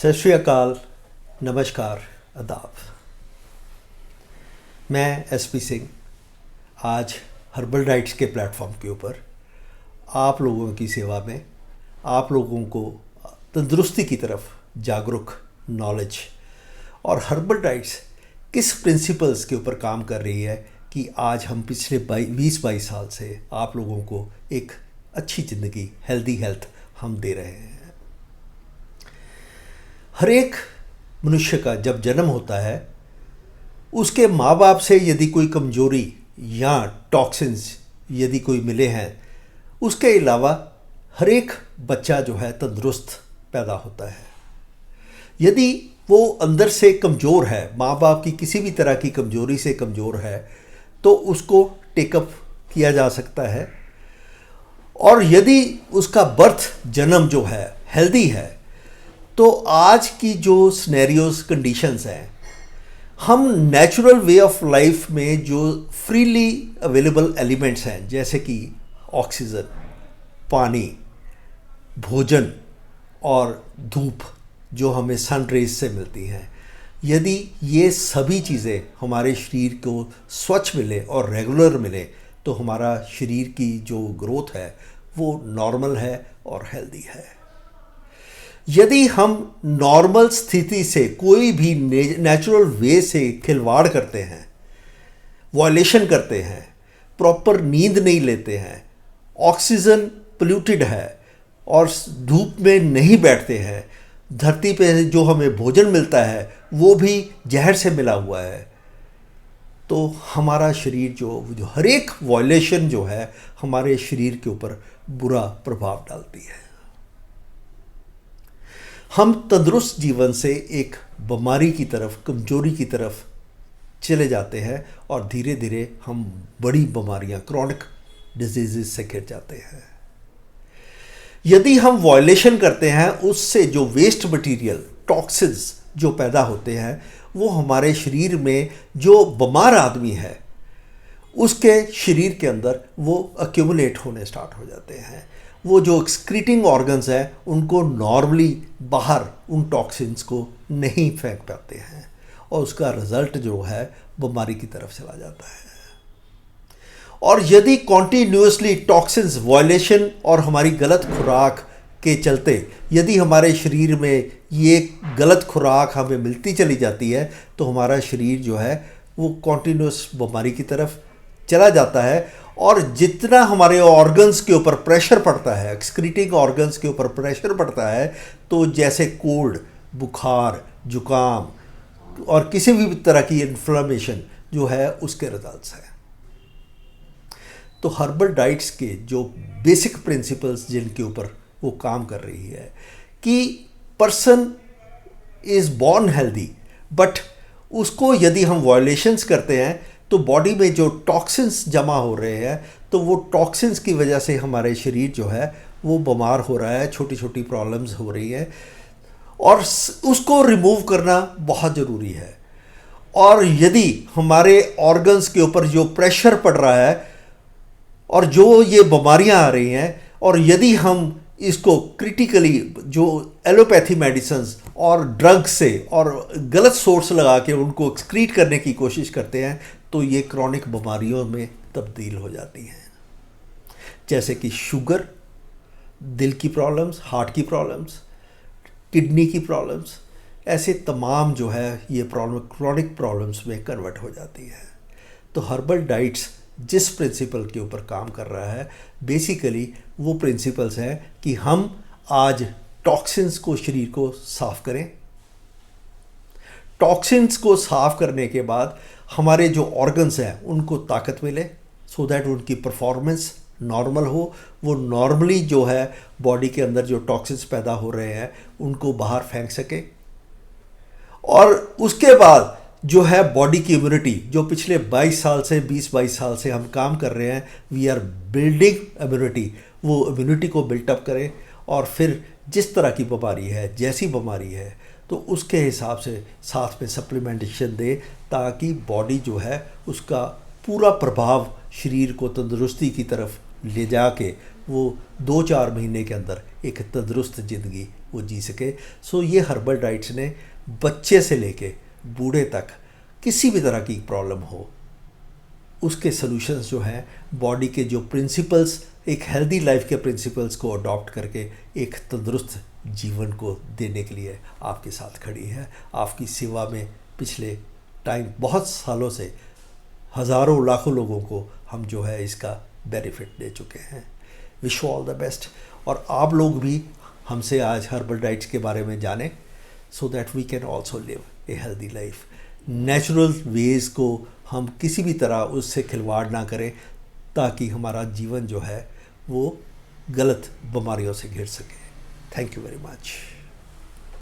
सत श्री अकाल, नमस्कार, आदाब। मैं एसपी सिंह आज हर्बल राइट्स के प्लेटफॉर्म के ऊपर आप लोगों की सेवा में आप लोगों को तंदुरुस्ती की तरफ जागरूक, नॉलेज और हर्बल राइट्स किस प्रिंसिपल्स के ऊपर काम कर रही है कि आज हम पिछले 20-22 साल से आप लोगों को एक अच्छी ज़िंदगी, हेल्दी हेल्थ हम दे रहे हैं। हर एक मनुष्य का जब जन्म होता है उसके माँ बाप से यदि कोई कमजोरी या टॉक्सिन्स यदि कोई मिले हैं, उसके अलावा हर एक बच्चा जो है तंदुरुस्त पैदा होता है। यदि वो अंदर से कमज़ोर है, माँ बाप की किसी भी तरह की कमजोरी से कमज़ोर है, तो उसको टेकअप किया जा सकता है। और यदि उसका बर्थ जन्म जो है हेल्दी है, तो आज की जो सिनेरियोज कंडीशंस हैं, हम नेचुरल वे ऑफ लाइफ में जो फ्रीली अवेलेबल एलिमेंट्स हैं जैसे कि ऑक्सीजन, पानी, भोजन और धूप जो हमें सन रेज से मिलती हैं, यदि ये सभी चीज़ें हमारे शरीर को स्वच्छ मिले और रेगुलर मिले तो हमारा शरीर की जो ग्रोथ है वो नॉर्मल है और हेल्दी है। यदि हम नॉर्मल स्थिति से कोई भी नेचुरल वे से खिलवाड़ करते हैं, वायलेशन करते हैं, प्रॉपर नींद नहीं लेते हैं, ऑक्सीजन पोल्यूटेड है और धूप में नहीं बैठते हैं, धरती पे जो हमें भोजन मिलता है वो भी जहर से मिला हुआ है, तो हमारा शरीर जो हर एक वायलेशन जो है हमारे शरीर के ऊपर बुरा प्रभाव डालती है। हम तंदुरुस्त जीवन से एक बीमारी की तरफ, कमजोरी की तरफ चले जाते हैं और धीरे धीरे हम बड़ी बीमारियां, क्रॉनिक डिजीज़ से घिर जाते हैं। यदि हम वायलेशन करते हैं, उससे जो वेस्ट मटेरियल, टॉक्सिन्स जो पैदा होते हैं, वो हमारे शरीर में जो बीमार आदमी है उसके शरीर के अंदर वो एक्यूमुलेट होने स्टार्ट हो जाते हैं। वो जो एक्सक्रीटिंग ऑर्गन्स हैं उनको नॉर्मली बाहर उन टॉक्सिन्स को नहीं फेंक पाते हैं और उसका रिज़ल्ट जो है बीमारी की तरफ चला जाता है। और यदि कॉन्टीन्यूसली टॉक्सिन्स, वायलेशन और हमारी गलत खुराक के चलते यदि हमारे शरीर में ये गलत खुराक हमें मिलती चली जाती है तो हमारा शरीर जो है वो कॉन्टीन्यूस बीमारी की तरफ चला जाता है। और जितना हमारे ऑर्गन्स के ऊपर प्रेशर पड़ता है, एक्सक्रीटिंग ऑर्गन्स के ऊपर प्रेशर पड़ता है, तो जैसे कोल्ड, बुखार, जुकाम और किसी भी तरह की इन्फ्लेमेशन जो है उसके रिजल्ट्स हैं। तो हर्बल डाइट्स के जो बेसिक प्रिंसिपल्स जिनके ऊपर वो काम कर रही है कि person is born healthy, but उसको यदि हम वायलेशंस करते हैं तो बॉडी में जो टॉक्सिन्स जमा हो रहे हैं, तो वो टॉक्सिन्स की वजह से हमारे शरीर जो है वो बीमार हो रहा है, छोटी छोटी प्रॉब्लम्स हो रही हैं और उसको रिमूव करना बहुत ज़रूरी है। और यदि हमारे ऑर्गन्स के ऊपर जो प्रेशर पड़ रहा है और जो ये बीमारियां आ रही हैं, और यदि हम इसको क्रिटिकली जो एलोपैथी मेडिसिन्स और ड्रग्स से और गलत सोर्स लगा के उनको एक्सक्रीट करने की कोशिश करते हैं, तो ये क्रॉनिक बीमारियों में तब्दील हो जाती हैं, जैसे कि शुगर, दिल की प्रॉब्लम्स, हार्ट की प्रॉब्लम्स, किडनी की प्रॉब्लम्स, ऐसे तमाम जो है ये प्रॉब्लम क्रॉनिक प्रॉब्लम्स में कन्वर्ट हो जाती है। तो हर्बल डाइट्स जिस प्रिंसिपल के ऊपर काम कर रहा है, बेसिकली वो प्रिंसिपल्स हैं कि हम आज टॉक्सिन्स को, शरीर को साफ़ करें। टॉक्सिन्स को साफ़ करने के बाद हमारे जो ऑर्गन्स हैं उनको ताकत मिले, सो दैट उनकी परफॉर्मेंस नॉर्मल हो, वो नॉर्मली जो है बॉडी के अंदर जो टॉक्सिन्स पैदा हो रहे हैं उनको बाहर फेंक सके। और उसके बाद जो है बॉडी की इम्यूनिटी, जो पिछले 22 साल से 20-22 साल से हम काम कर रहे हैं, वी आर बिल्डिंग इम्यूनिटी, वो इम्यूनिटी को बिल्टअप करें और फिर जिस तरह की बीमारी है, जैसी बीमारी है, तो उसके हिसाब से साथ में सप्लीमेंटेशन दे, ताकि बॉडी जो है उसका पूरा प्रभाव शरीर को तंदुरुस्ती की तरफ ले जाके वो 2-4 महीने के अंदर एक तंदुरुस्त ज़िंदगी वो जी सके। सो ये हर्बल डाइट्स ने बच्चे से लेके बूढ़े तक किसी भी तरह की प्रॉब्लम हो उसके सॉल्यूशंस जो हैं, बॉडी के जो प्रिंसिपल्स, एक हेल्दी लाइफ के प्रिंसिपल्स को अडॉप्ट करके एक तंदुरुस्त जीवन को देने के लिए आपके साथ खड़ी है। आपकी सेवा में पिछले टाइम बहुत सालों से हज़ारों लाखों लोगों को हम जो है इसका बेनिफिट दे चुके हैं। Wish you all the best. और आप लोग भी हमसे आज हर्बल डाइट्स के बारे में जानें, so that we can also live a healthy life. Natural ways को हम किसी भी तरह उससे खिलवाड़ ना करें, ताकि हमारा जीवन जो है वो गलत बीमारियों से घिर सके। Thank you very much.